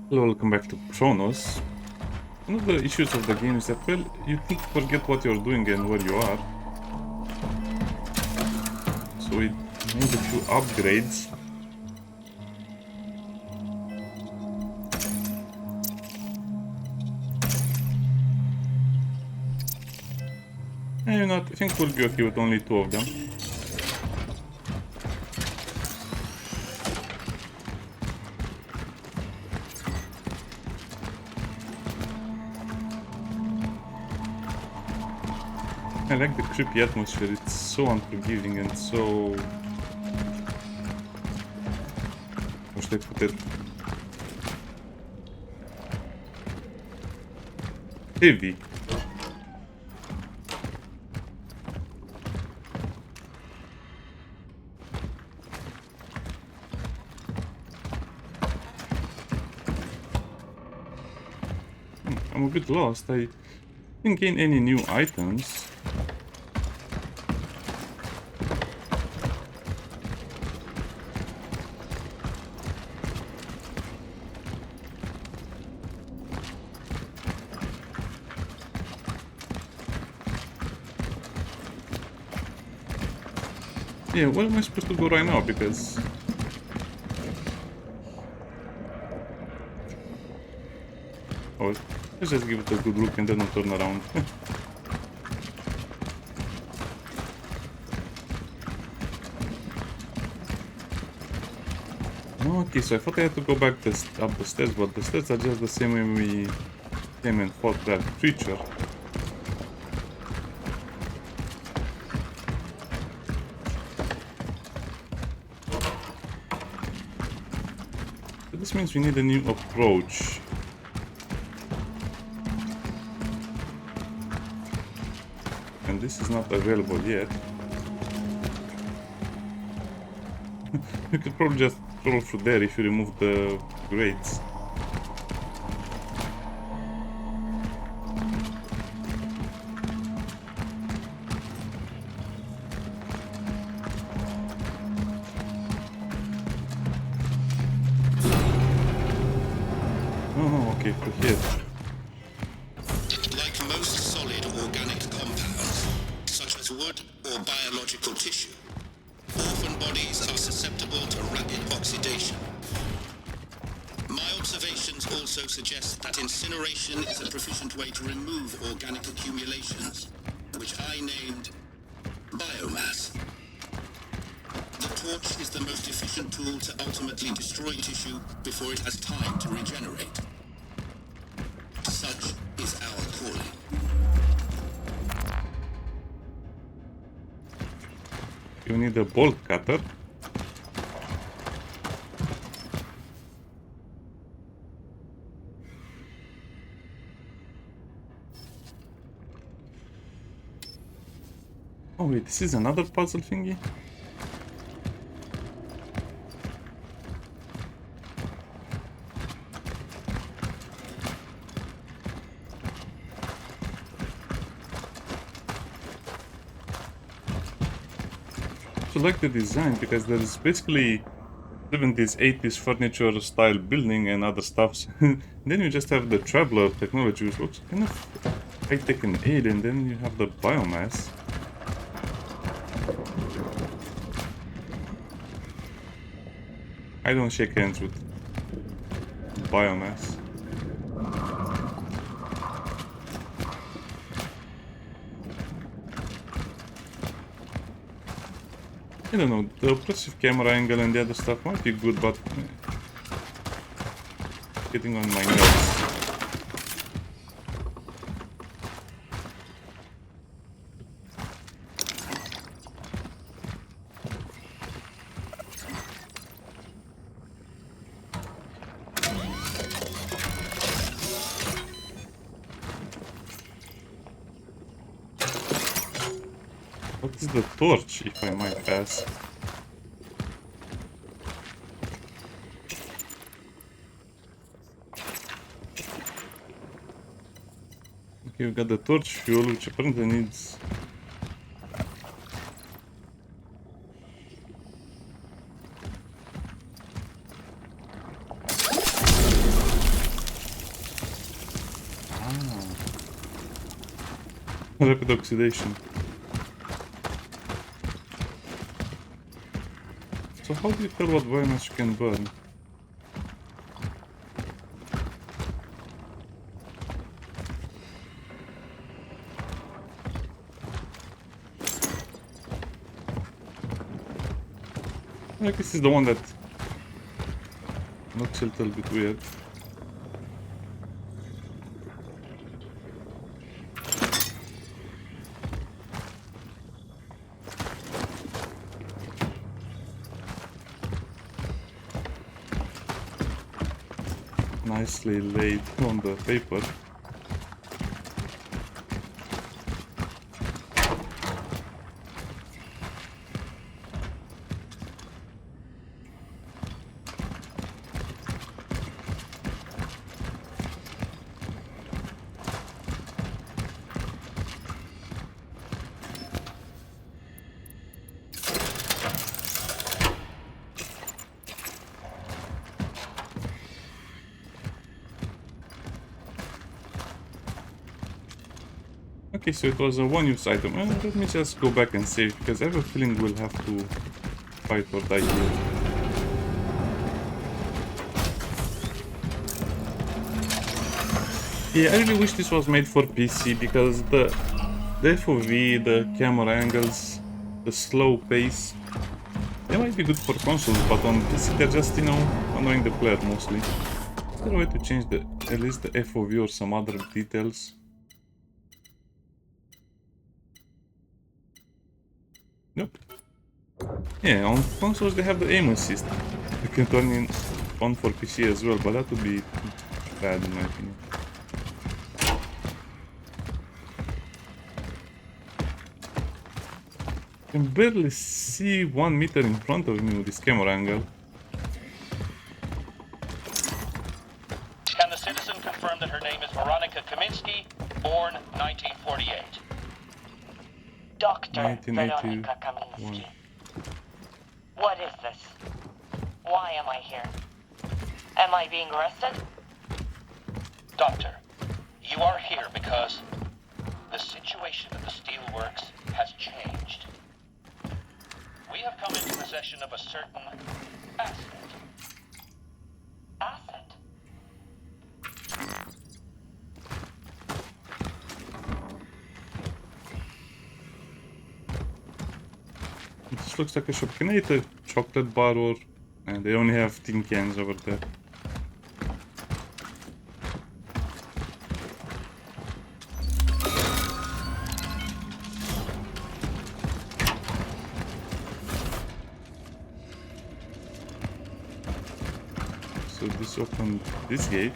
Hello, welcome back to Cronos. One of the issues of the game is that, well, you tend to forget what you're doing and where you are. So we made a few upgrades. And you know what, I think we'll be okay with only two of them. I like the creepy atmosphere, it's so unforgiving and so... how should I put it? Heavy. I'm a bit lost, I didn't gain any new items. Yeah, where am I supposed to go right now? Because... oh, let's just give it a good look and then I'll turn around. Okay, so I thought I had to go back up the stairs, but the stairs are just the same way we came and fought that creature. So this means we need a new approach. And this is not available yet. You could probably just roll through there if you remove the grates. Oh, okay, through here. Like most solid organic compounds, such as wood or biological tissue, orphan bodies are susceptible to rapid oxidation. My observations also suggest that incineration is a proficient way to remove organic accumulations, which I named biomass. The torch is the most efficient tool to ultimately destroy tissue before it has time to regenerate. Such is our calling. You need a bolt cutter. Oh wait, this is another puzzle thingy? I like the design because there is basically 70s, 80s furniture style building and other stuffs. Then you just have the traveler technology, which looks kind of high-tech and alien. Then you have the biomass. I don't shake hands with biomass. I don't know, the oppressive camera angle and the other stuff might be good, but getting on my nerves. What is the torch, if I might ask? Okay, we got the torch fuel, which apparently needs... Rapid oxidation. So how do you tell what biomass you can burn? Like this is the one that looks a little bit weird. Nicely laid on the paper. Okay, so it was a one-use item. Let me just go back and save, because I have a feeling we'll have to fight or die here. Yeah, I really wish this was made for PC, because the FOV, the camera angles, the slow pace, they might be good for consoles, but on PC they're just, you know, annoying the player mostly. Is there a way to change at least the FOV or some other details? Nope. Yeah, on consoles they have the aim assist. You can turn it on for PC as well, but that would be bad in my opinion. I can barely see 1 meter in front of me with this camera angle. Can the citizen confirm that her name is Veronica Kaminsky, born 1948? Dr. 1981. Veronica Kaminsky. What is this? Why am I here? Am I being arrested? Doctor, you are here because the situation at the steelworks has changed. We have come into possession of a certain asset. Asset? This looks like a shop. Can I eat a chocolate bar or... And they only have tin cans over there. So this opened this gate.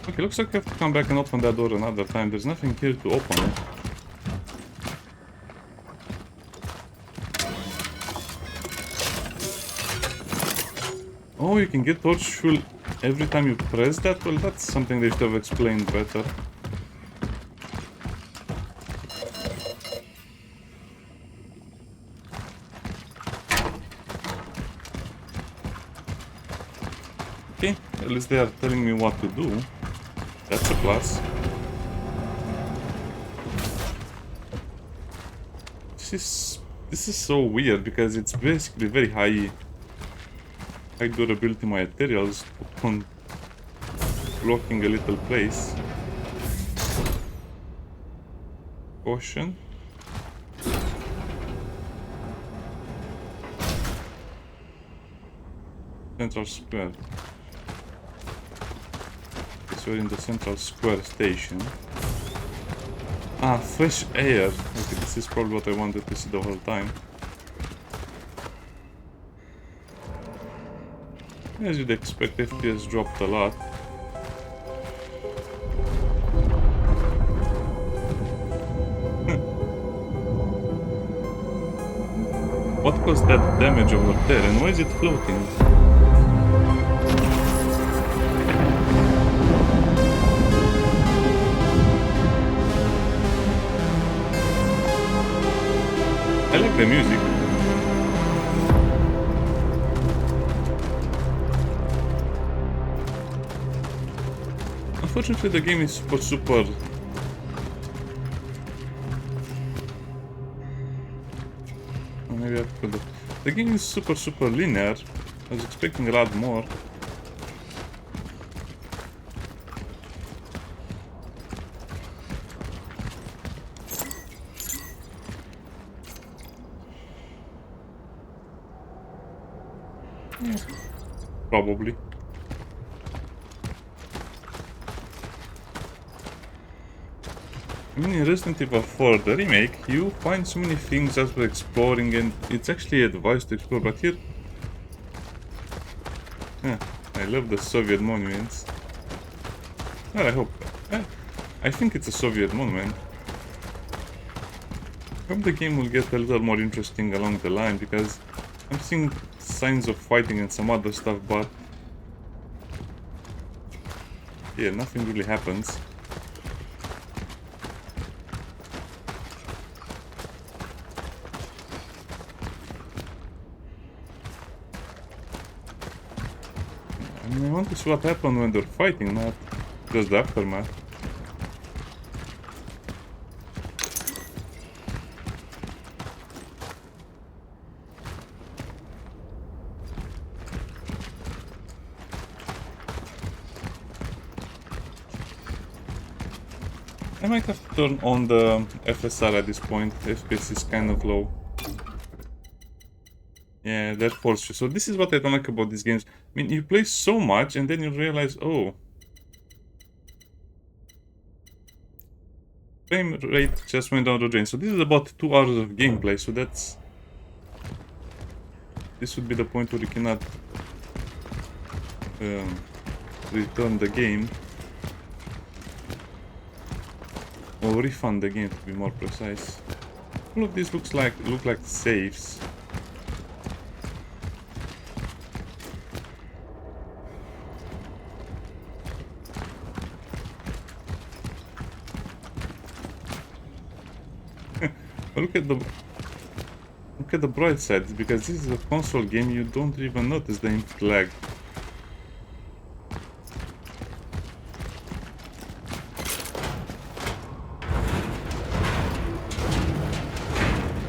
Okay, looks like I have to come back and open that door another time. There's nothing here to open it. Oh, you can get torch fuel every time you press that? Well, that's something they should have explained better. Okay, at least they are telling me what to do. That's a plus. This is so weird because it's basically very high durability materials on blocking a little place. Caution. Central Square. So we're in the Central Square station. Ah, fresh air. Okay, this is probably what I wanted to see the whole time. As you'd expect, FPS dropped a lot. What caused that damage over there and why is it floating? I like the music. Unfortunately, the game is super. Oh, maybe I could. The game is super linear. I was expecting a lot more. Yeah, probably. I mean, in Resident Evil 4, the remake, you find so many things as we're exploring, and it's actually advised to explore, but here... I love the Soviet monuments. Well, I hope... I think it's a Soviet monument. I hope the game will get a little more interesting along the line, because I'm seeing signs of fighting and some other stuff, but... yeah, nothing really happens. I want to see what happened when they're fighting, not just the aftermath. I might have to turn on the FSR at this point. FPS is kind of low. Yeah, that forces you. So this is what I don't like about these games. I mean, you play so much and then you realize, oh, frame rate just went down the drain. So this is about 2 hours of gameplay. So that's... this would be the point where you cannot return the game. Or refund the game, to be more precise. All of these look like saves. Look at the bright side, because this is a console game, you don't even notice the input lag.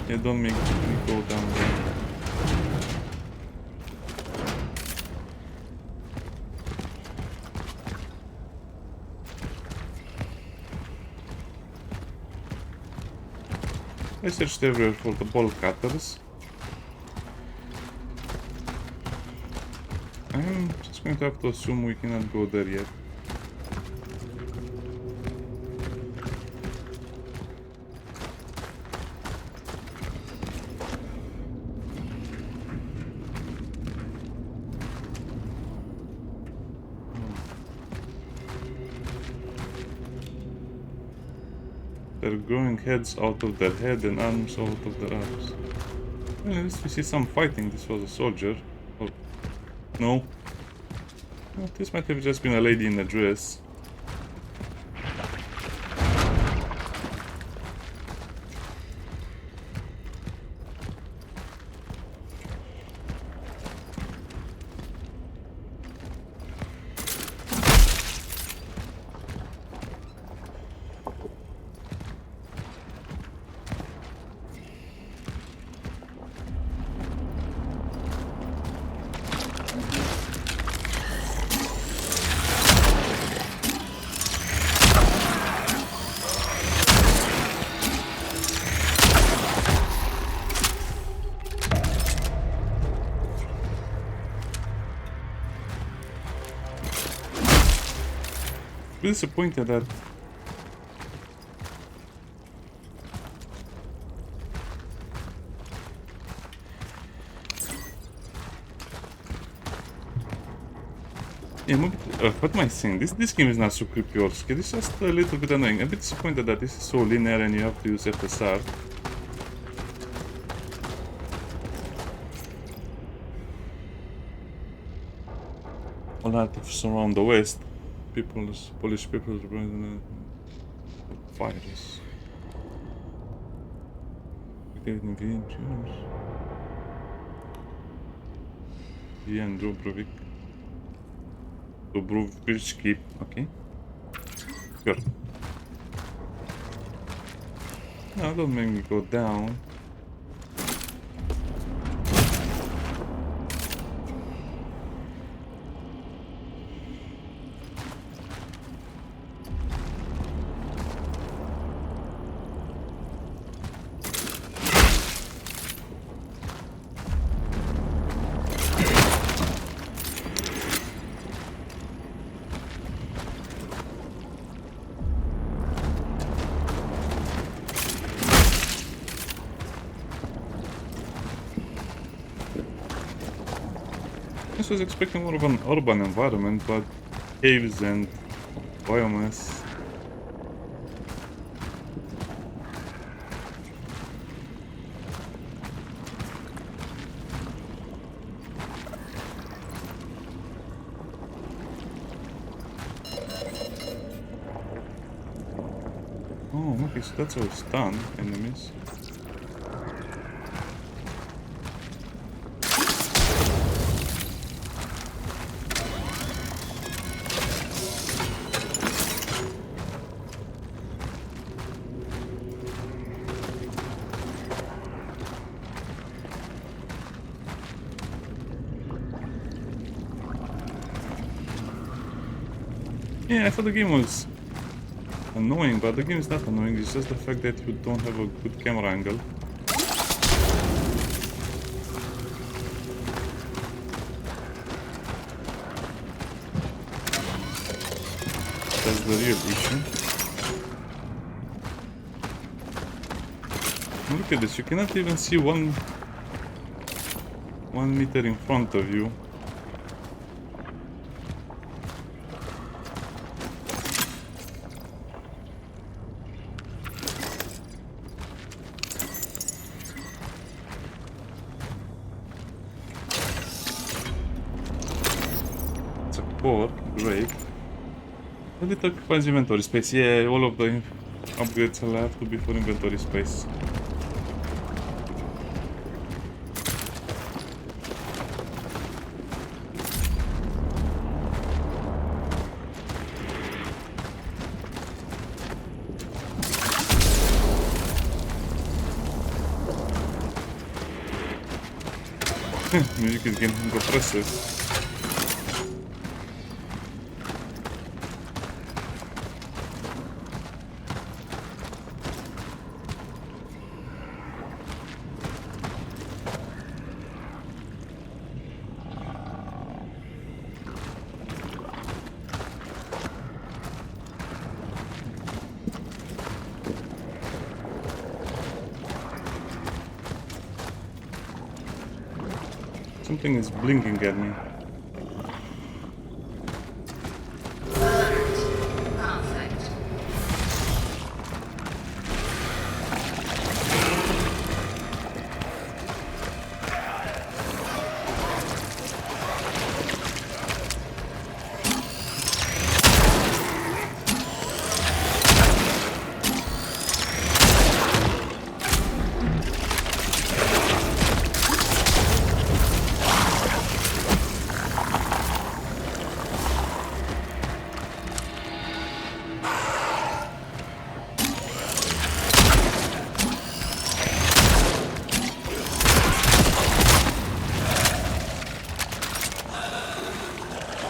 Yeah, don't make me go down there. I searched everywhere for the ball cutters. I'm just going to have to assume we cannot go there yet. They're growing heads out of their head and arms out of their arms. Well, at least we see some fighting. This was a soldier. Oh, no. Well, this might have just been a lady in a dress. Disappointed that yeah, what am I saying? This game is not so creepy or scary, it's just a little bit annoying. I'm a bit disappointed that this is so linear and you have to use FSR. All artifacts around the West. Polish people represent a virus. Ian Dubrovicki. Okay. Sure. No, don't make me go down. I was expecting more of an urban environment, but caves and biomass. Oh, okay, so that's how it's done, enemies. Yeah, I thought the game was annoying, but the game is not annoying, it's just the fact that you don't have a good camera angle. That's the real issue. Look at this, you cannot even see 1 meter in front of you. Great. But it occupies inventory space. Yeah, all of the upgrades will have to be for inventory space. Music is getting oppressive. Something is blinking at me.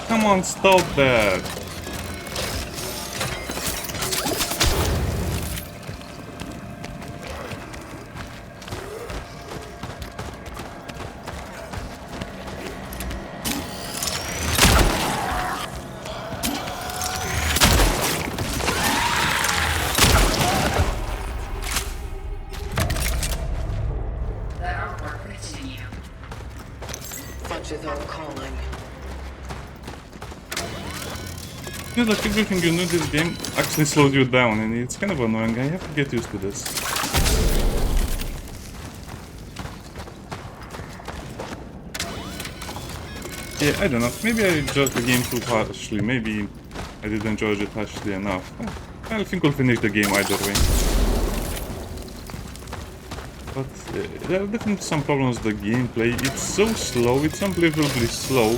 Come on, stop that! Yeah, like everything you know this game actually slows you down, and it's kind of annoying. I have to get used to this. Yeah, I don't know. Maybe I judged the game too harshly. Maybe I didn't judge it harshly enough. I think we'll finish the game either way. But there are definitely some problems with the gameplay. It's so slow. It's unbelievably slow.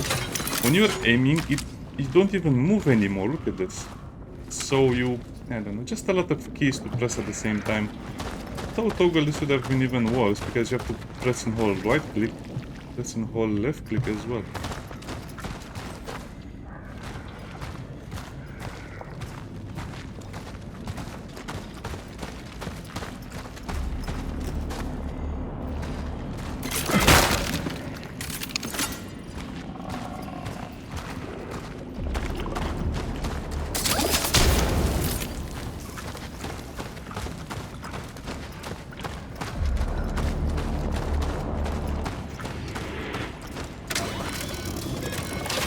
When you're aiming, you don't even move anymore. Look at this. So you, I don't know, just a lot of keys to press at the same time. Without toggle this would have been even worse, because you have to press and hold right click, press and hold left click as well.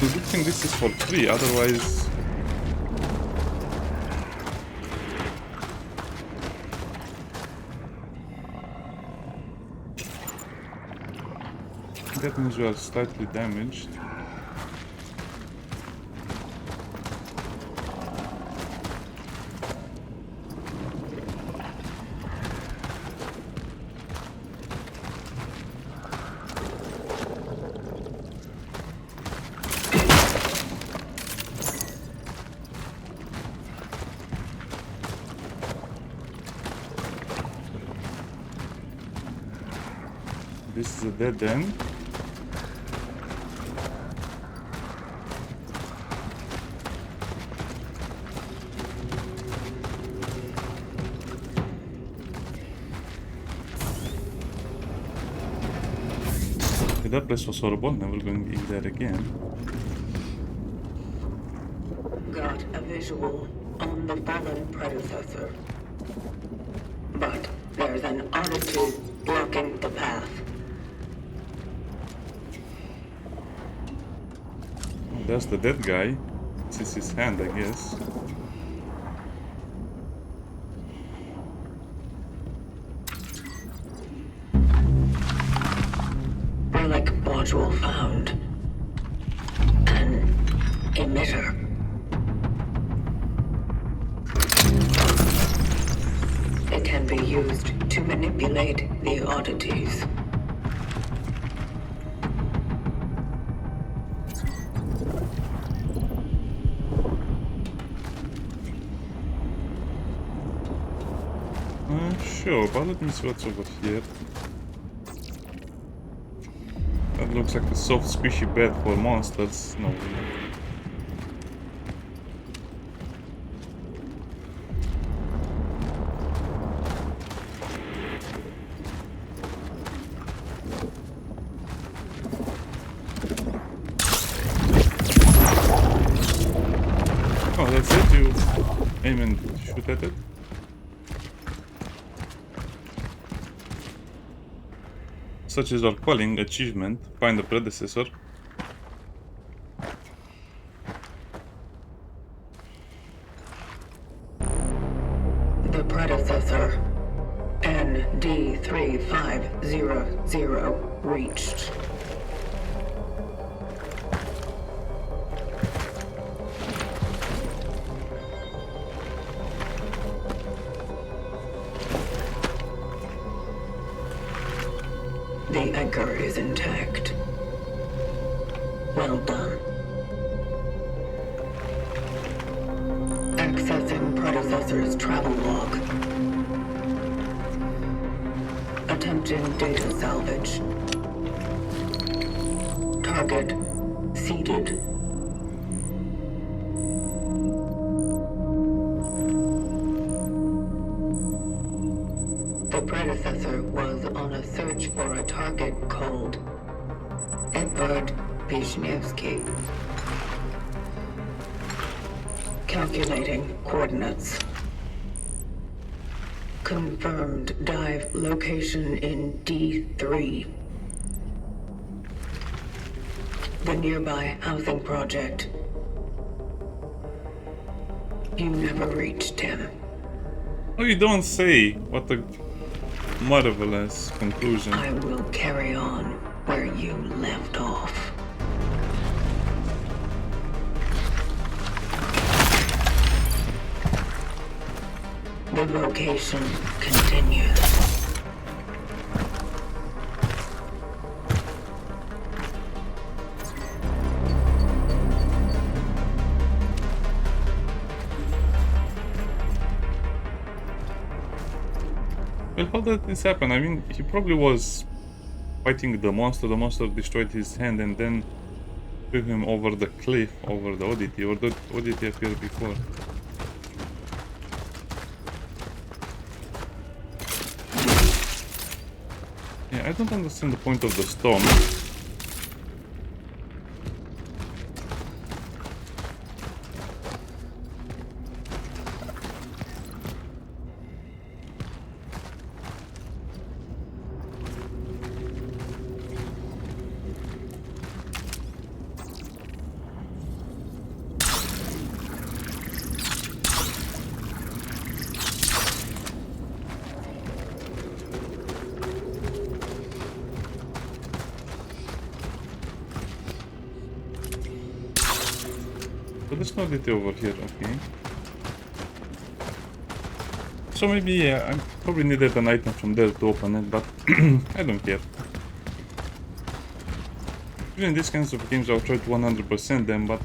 The good thing this is for free, otherwise... That means you are slightly damaged. This is a dead end. That place was horrible, never going in there again. Got a visual on the fallen predecessor. But there's an oddity blocking the path. Oh, that's the dead guy. This is his hand, I guess. Relic module found. An emitter. It can be used to manipulate the oddities. Sure, but let me see what's over here. That looks like a soft squishy bed for monsters. No. Oh, that's it? You aim and shoot at it? Such is our calling achievement, find the predecessor. The predecessor, ND3500, reached. The anchor is intact. Well done. Accessing predecessor's travel log. Attempting data salvage. Target seeded. The predecessor was on a search for a target called Edvard Wisniewski. Calculating coordinates. Confirmed dive location in D3. The nearby housing project. You never reached him. Oh, you don't say! What a marvelous conclusion. I will carry on where you left off. The vocation continues. how did this happen? I mean, he probably was fighting the monster destroyed his hand and then threw him over the cliff, over the oddity, or the oddity appeared before. Yeah, I don't understand the point of the storm. But there's no detail over here, okay. So maybe, yeah, I probably needed an item from there to open it, but I don't care. Even in these kinds of games I'll try to 100% them, but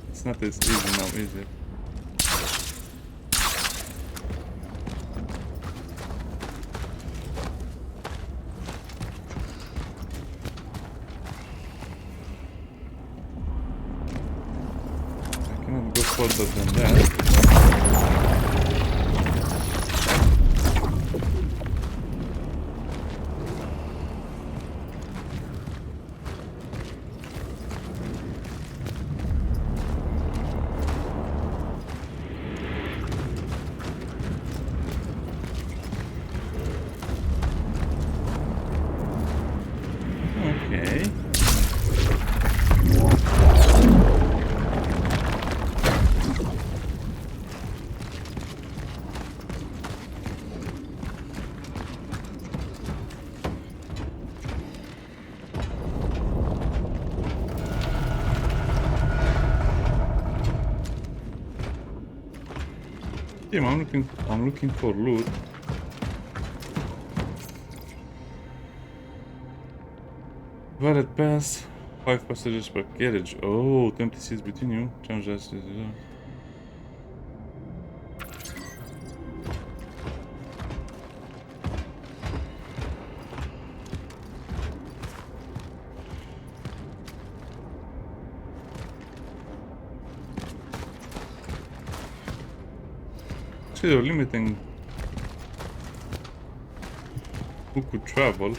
it's not as easy now, is it? I cannot go further than that. Okay. Yeah, I'm looking for loot. Valid pass, 5 passengers per carriage. Oh, 20 seats between you. Change that. See, they're limiting who could travel.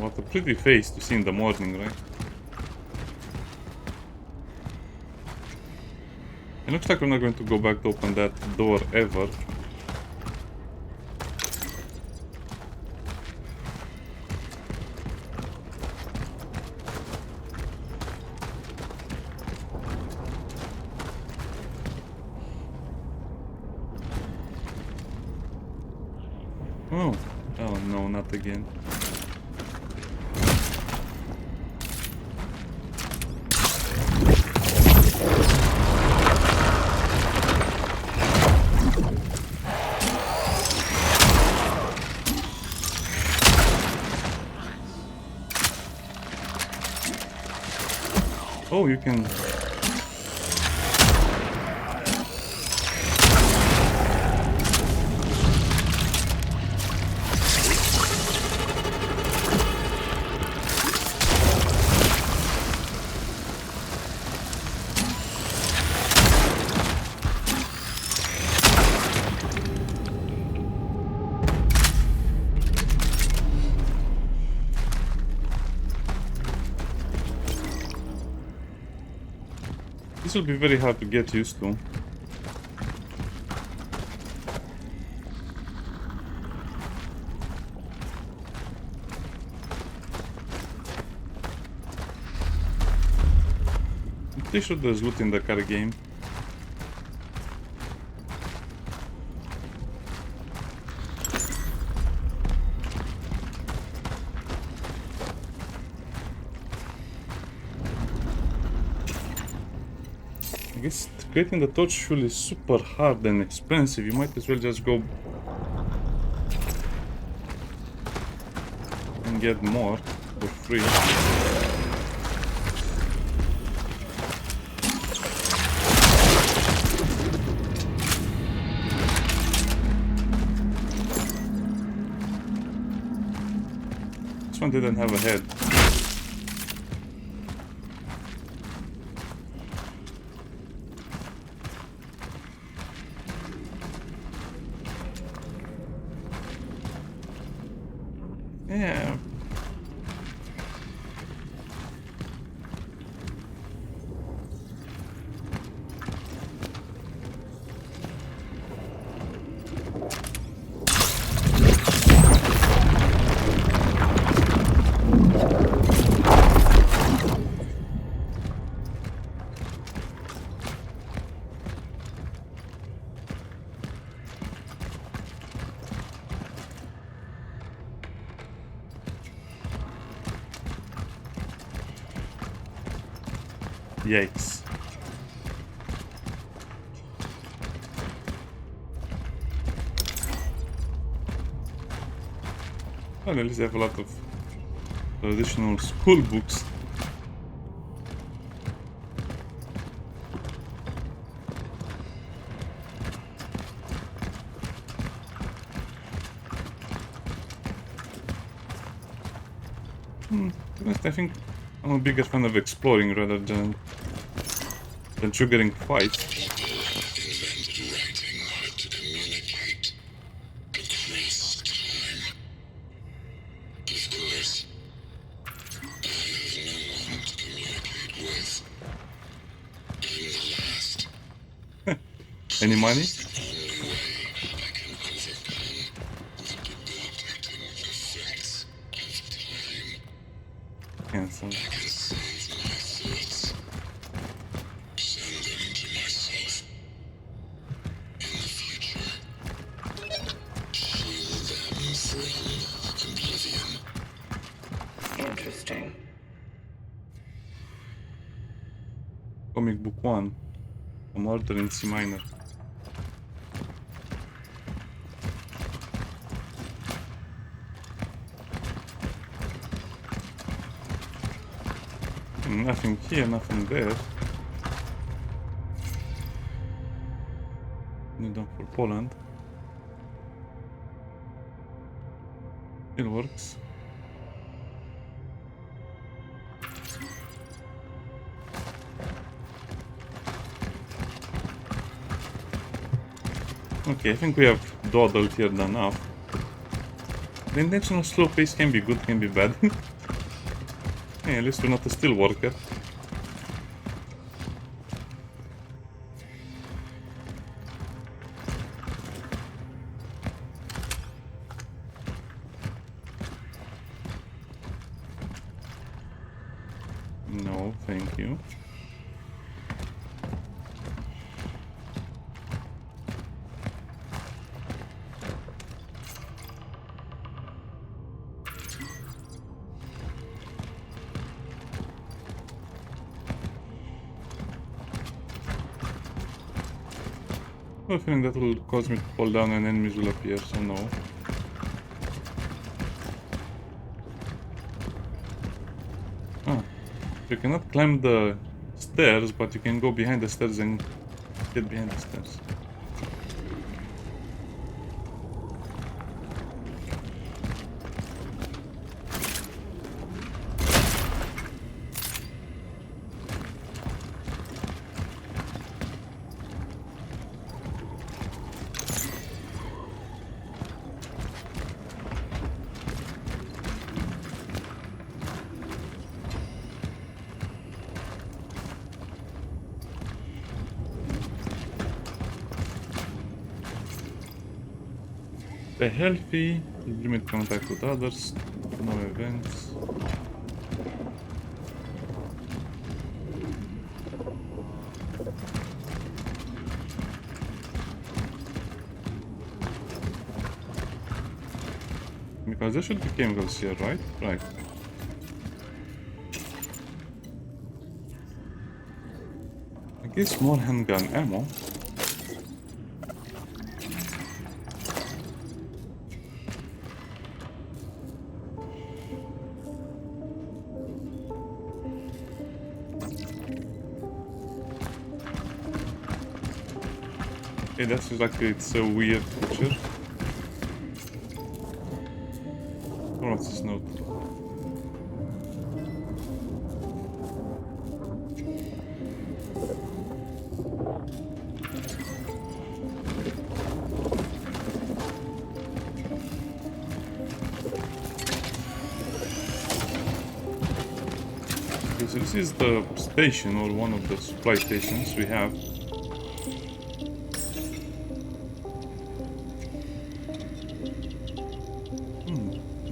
What a pretty face to see in the morning, right? It looks like we're not going to go back to open that door ever. Oh no, not again. Oh, you can... This will be very hard to get used to. I'm pretty sure there's loot in the car game. I guess creating the torch fuel is super hard and expensive. You might as well just go and get more for free. one didn't have a head. Yeah. Yikes. Well, at least I have a lot of traditional school books. To be honest, I think I'm a bigger fan of exploring rather than triggering fights. People invented writing to communicate across time. Of course, I have no one to communicate with. I'm the last. Any money? The only way I can overcome the debilitating effects of time. Cancel. I can save my thoughts. Send them to myself. In the future. Shield them from oblivion. Interesting. Comic book 1. A murder in C minor. Nothing here, nothing there. Need them for Poland. It works. Okay, I think we have dawdled here enough. The intentional slow pace can be good, can be bad. Hey, at least we're not a steel worker. No, thank you. I have a feeling that will cause me to fall down and enemies will appear, so no. Ah, you cannot climb the stairs, but you can go behind the stairs and get behind the stairs. Stay healthy, limit contact with others, no events. Because there should be chemicals here, right? Right. I guess more handgun ammo. Okay, that's like it's a weird feature. What's this note? So this is the station, or one of the supply stations we have.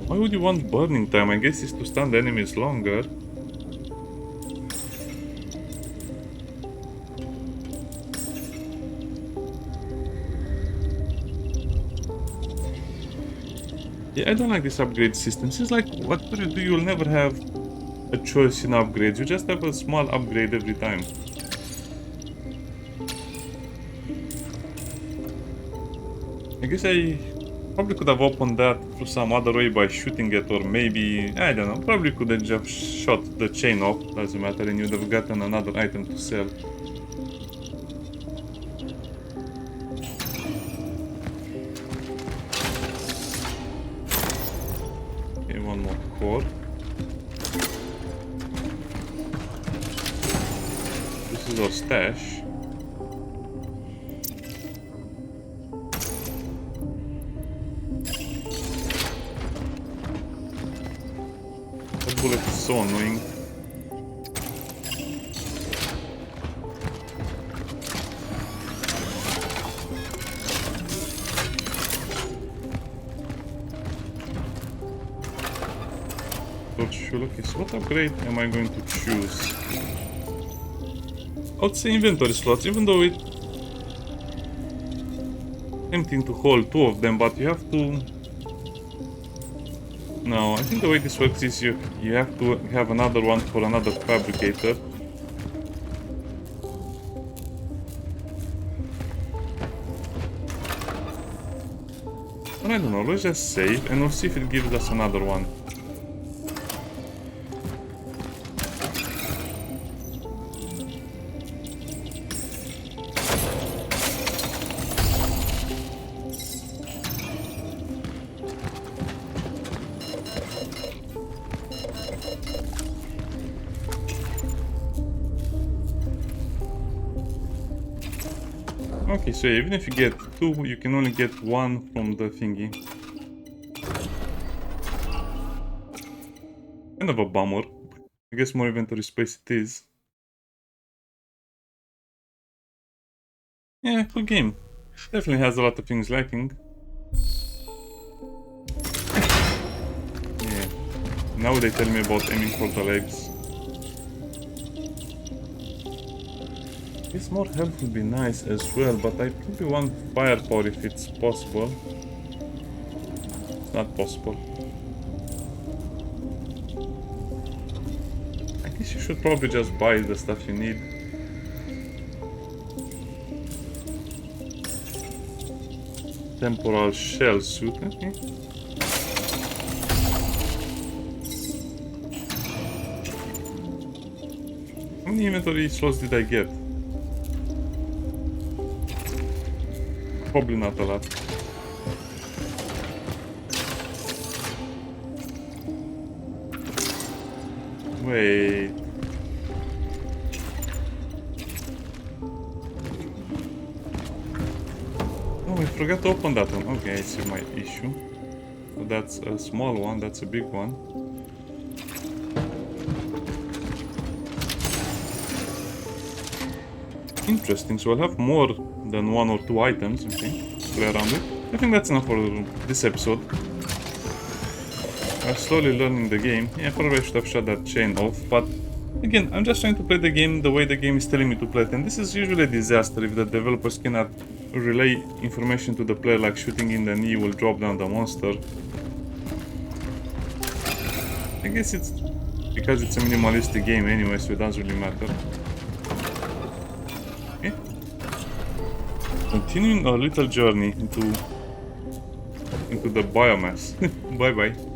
Why would you want burning time? I guess it's to stun the enemies longer. Yeah, I don't like this upgrade system. It's like, whatever you do, you'll never have a choice in upgrades. You just have a small upgrade every time. I guess I probably could have opened that through some other way by shooting it, or maybe, I don't know, probably could have just shot the chain off, doesn't matter, and you'd have gotten another item to sell. Okay, one more core. This is our stash. Bullet is so annoying. Okay, so what upgrade am I going to choose? I would say inventory slots, even though it's tempting to hold 2 of them, but you have to... No, I think the way this works is you have to have another one for another fabricator. But I don't know, let's just save and we'll see if it gives us another one. Okay, so even if you get 2, you can only get 1 from the thingy. Kind of a bummer. I guess more inventory space it is. Yeah, cool game. Definitely has a lot of things lacking. Yeah. Now they tell me about aiming for the legs. This more health would be nice as well, but I probably want firepower if it's possible. It's not possible. I guess you should probably just buy the stuff you need. Temporal shell suit, okay. How many inventory slots did I get? Probably not a lot. Wait. Oh, I forgot to open that one. Okay, I see my issue. So that's a small one, that's a big one. Interesting, so I'll have more than 1 or 2 items, okay, to play around with. I think that's enough for this episode. I'm slowly learning the game. Yeah, probably I should have shut that chain off, but again, I'm just trying to play the game the way the game is telling me to play it, and this is usually a disaster if the developers cannot relay information to the player, like shooting in the knee will drop down the monster. I guess it's because it's a minimalistic game anyway, so it doesn't really matter. Okay. Continuing our little journey into the biomass. Bye bye.